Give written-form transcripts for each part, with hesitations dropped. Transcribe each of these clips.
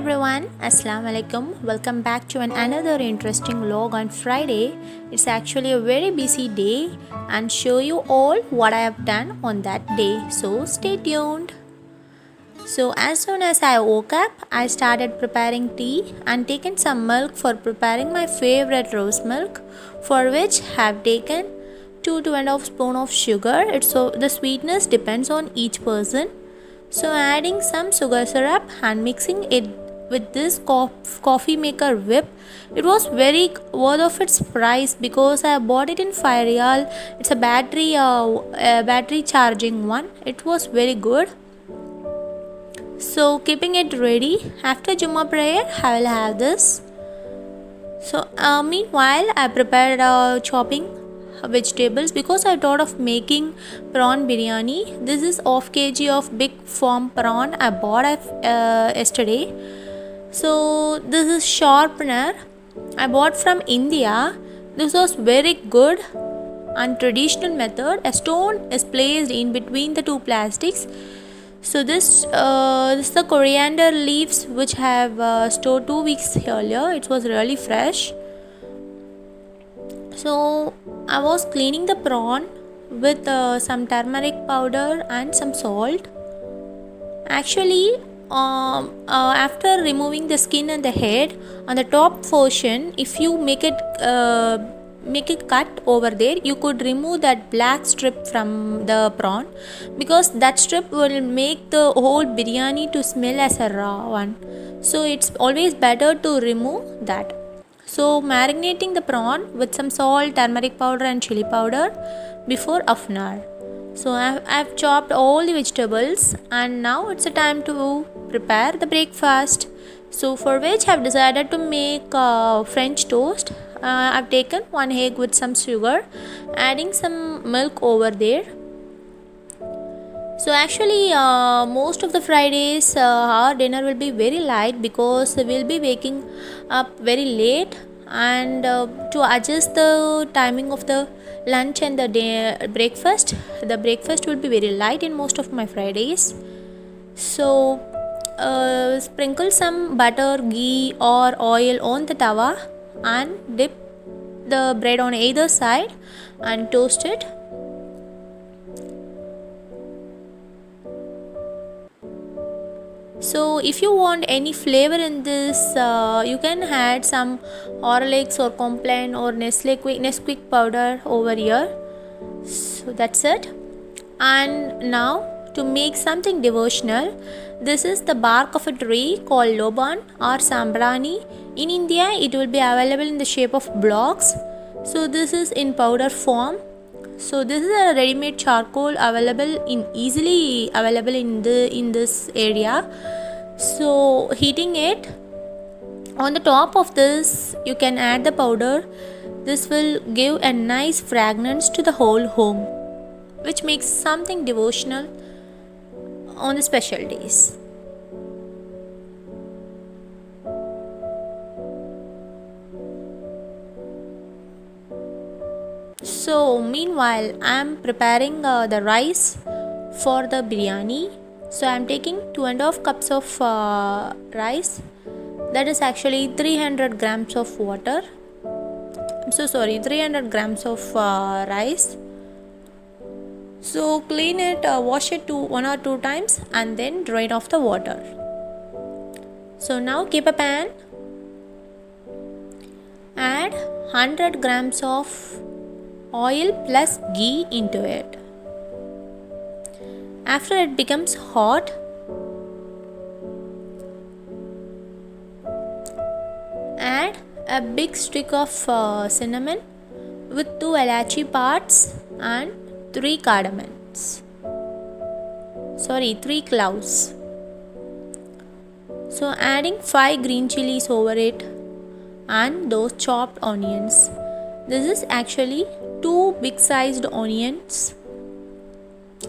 everyone, Assalamu alaikum. Welcome back to another interesting vlog on Friday. It's actually a very busy day and show you all what I have done on that day. So stay tuned. So as soon as I woke up, I started preparing tea and taken some milk for preparing my favorite rose milk, for which I have taken 2.5 spoon of sugar. So the sweetness depends on each person. So adding some sugar syrup and mixing it with this coffee maker whip. It was very worth of its price because I bought it in 5 real. It's a battery charging one. It was very good. So keeping it ready, after Jumma prayer I will have this. So meanwhile I prepared chopping vegetables because I thought of making prawn biryani. This is half kg of big farm prawn I bought yesterday. So this is sharpener I bought from India. This was very good and traditional method. A stone is placed in between the two plastics. So this is the coriander leaves which I have stored 2 weeks earlier. It was really fresh. So I was cleaning the prawn with some turmeric powder and some salt. Actually, after removing the skin and the head, on the top portion, if you make it cut over there, you could remove that black strip from the prawn, because that strip will make the whole biryani to smell as a raw one. So it's always better to remove that. So marinating the prawn with some salt, turmeric powder and chili powder before half an hour. So I've chopped all the vegetables and now it's a time to prepare the breakfast. So for which I've decided to make French toast. I've taken 1 egg with some sugar, adding some milk over there. So actually most of the Fridays our dinner will be very light because we'll be waking up very late, and to adjust the timing of the lunch and the breakfast, the breakfast will be very light in most of my Fridays. So sprinkle some butter, ghee or oil on the tawa and dip the bread on either side and toast it. So if you want any flavor in this, you can add some Horlicks or Complan or Nesquik powder over here. So that's it. And now to make something devotional, this is the bark of a tree called loban or sambrani. In India it will be available in the shape of blocks. So this is in powder form. So this is a ready-made charcoal easily available in this area. So heating it, on the top of this you can add the powder. This will give a nice fragrance to the whole home, which makes something devotional on the special days. So meanwhile I am preparing the rice for the biryani. So I am taking 2.5 cups of rice. That is actually 300 grams of water. I'm so sorry, 300 grams of rice. So clean it, wash it 1 or 2 times and then drain off the water. So now keep a pan. Add 100 grams of oil plus ghee into it. After it becomes hot, add a big stick of cinnamon with 2 elachi parts and 3 cardamoms. 3 cloves. So adding 5 green chilies over it and those chopped onions. This is actually 2 big sized onions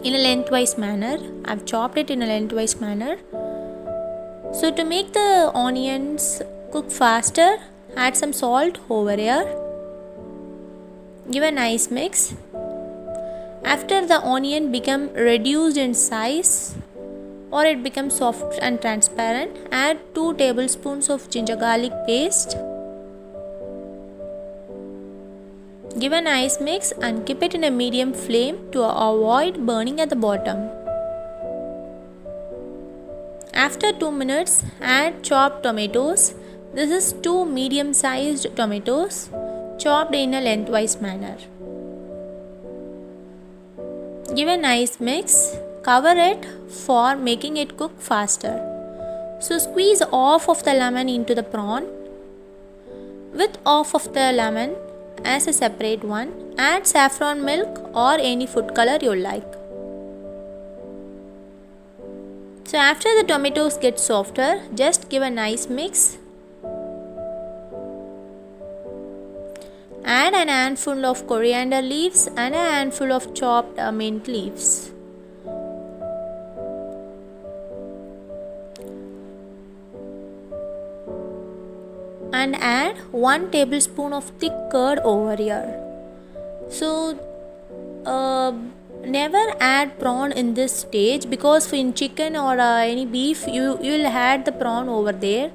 in a lengthwise manner. I've chopped it in a lengthwise manner. So to make the onions cook faster, add some salt over here. Give a nice mix. After the onion become reduced in size, or it becomes soft and transparent. Add 2 tablespoons of ginger garlic paste. Give a nice mix and keep it in a medium flame to avoid burning at the bottom. After 2 minutes, add chopped tomatoes. This is 2 medium-sized tomatoes chopped in a lengthwise manner. Give a nice mix. Cover it for making it cook faster. So squeeze half of the lemon into the prawn. With half of the lemon as a separate one, add saffron milk or any food color you like. So after the tomatoes get softer, just give a nice mix. Add an handful of coriander leaves and a handful of chopped mint leaves. And add 1 tablespoon of thick curd over here. So never add prawn in this stage, because in chicken or any beef you will add the prawn over there,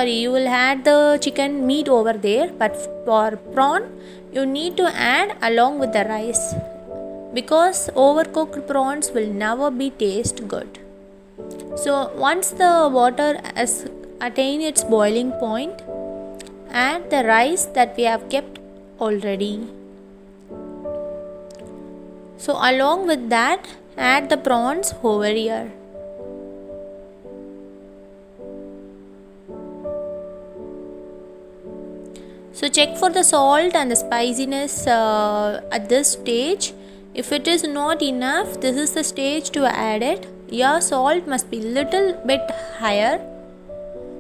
you will add the chicken meat over there, but for prawn you need to add along with the rice, because overcooked prawns will never be taste good. So once the water has attained its boiling point, add the rice that we have kept already. So along with that, add the prawns over here. So check for the salt and the spiciness at this stage. If it is not enough, this is the stage to add it. Your salt must be little bit higher.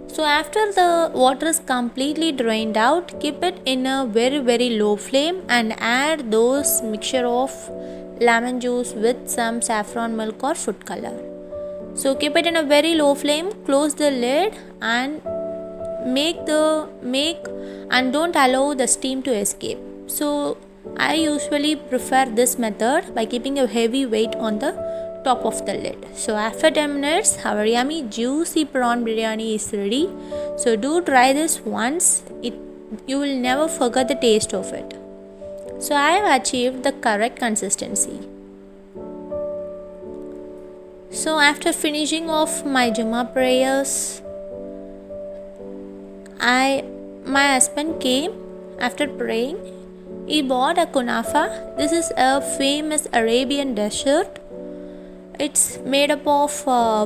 So after the water is completely drained out, keep it in a very low flame and add those mixture of lemon juice with some saffron milk or food color. So keep it in a very low flame, close the lid and make and don't allow the steam to escape. So I usually prefer this method by keeping a heavy weight on the top of the lid. So after 10 minutes, our yummy juicy prawn biryani is ready. So do try this once. You will never forget the taste of it. So I have achieved the correct consistency. So after finishing off my Jummah prayers, my husband came after praying. He bought a kunafaa. This is a famous Arabian dessert. It's made up of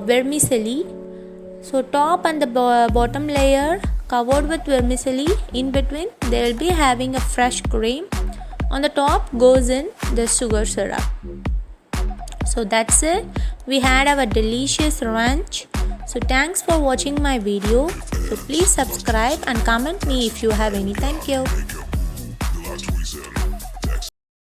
vermicelli. So top and the bottom layer covered with vermicelli. In between they will be having a fresh cream. On the top goes in the sugar syrup. So that's it. We had our delicious lunch. So thanks for watching my video. So please subscribe and comment me if you have any. Thank you.